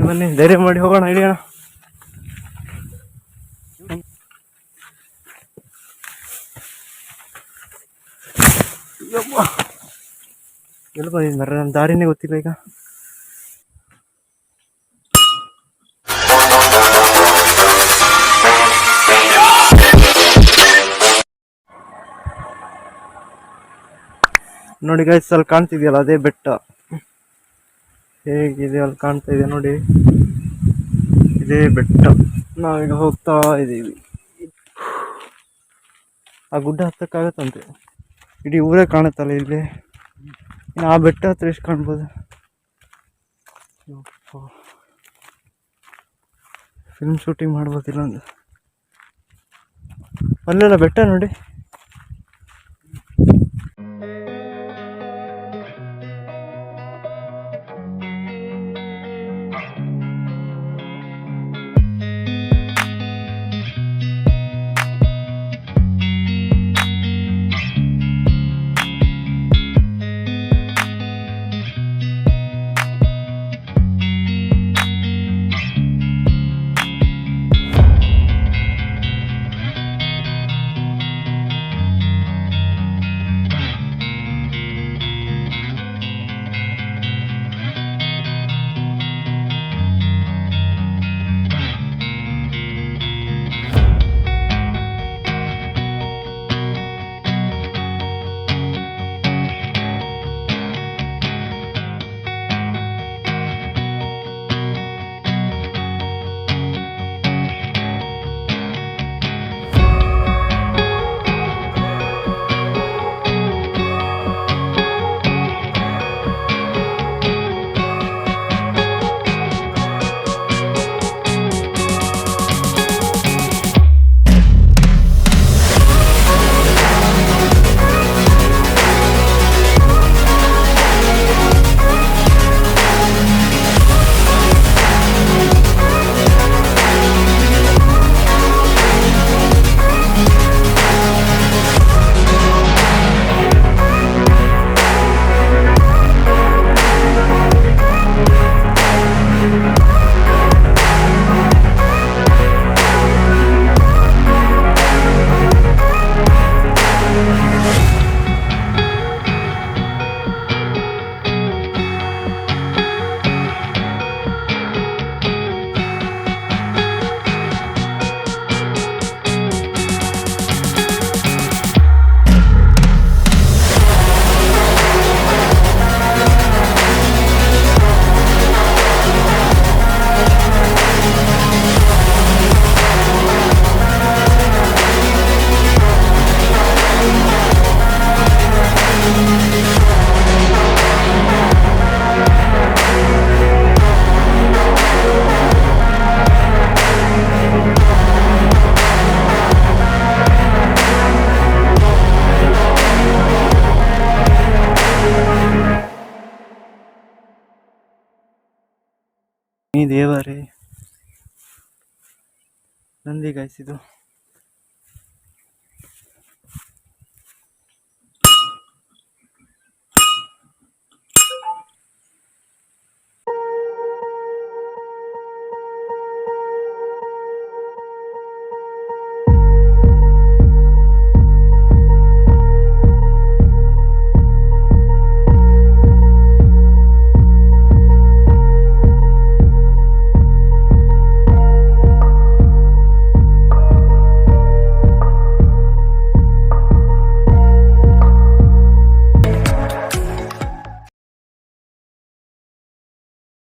ಬನ್ನಿ ಧೈರ್ಯ ಮಾಡಿ ಹೋಗೋಣ, ಹಿಡಿಯೋಣ. ಎಲ್ಲಿ ಬಂದಿದ್ದು ಮರ, ನಮ್ಮ ದಾರಿನೇ ಗೊತ್ತಿಲ್ಲ ಈಗ. ನೋಡಿ ಗೈಸ್, ಅಲ್ಲಿ ಕಾಣ್ತಿದೆಯಲ್ಲ ಅದೇ ಬೆಟ್ಟ. ಹೇಗಿದೆ ಅಲ್ಲಿ ಕಾಣ್ತಾ ಇದೆ ನೋಡಿ, ಇದೇ ಬೆಟ್ಟ. ನಾವೀಗ ಹೋಗ್ತಾ ಇದ್ದೀವಿ. ಆ ಗುಡ್ಡ ಹತ್ತಕ್ಕಾಗತ್ತಂತೆ, ಇಡೀ ಊರೇ ಕಾಣುತ್ತಲ್ಲ ಇಲ್ಲಿ. ಇನ್ನು ಆ ಬೆಟ್ಟ ಹತ್ರ ಎಷ್ಟು ಕಾಣ್ಬೋದು. ಫಿಲ್ಮ್ ಶೂಟಿಂಗ್ ಮಾಡ್ಬೋದಿಲ್ಲ ಒಂದು. ಅಲ್ಲೆಲ್ಲ ಬೆಟ್ಟ ನೋಡಿ. ಈ ದೇವರೇ ನಂದಿ ಗೈಸ್ ಇದು.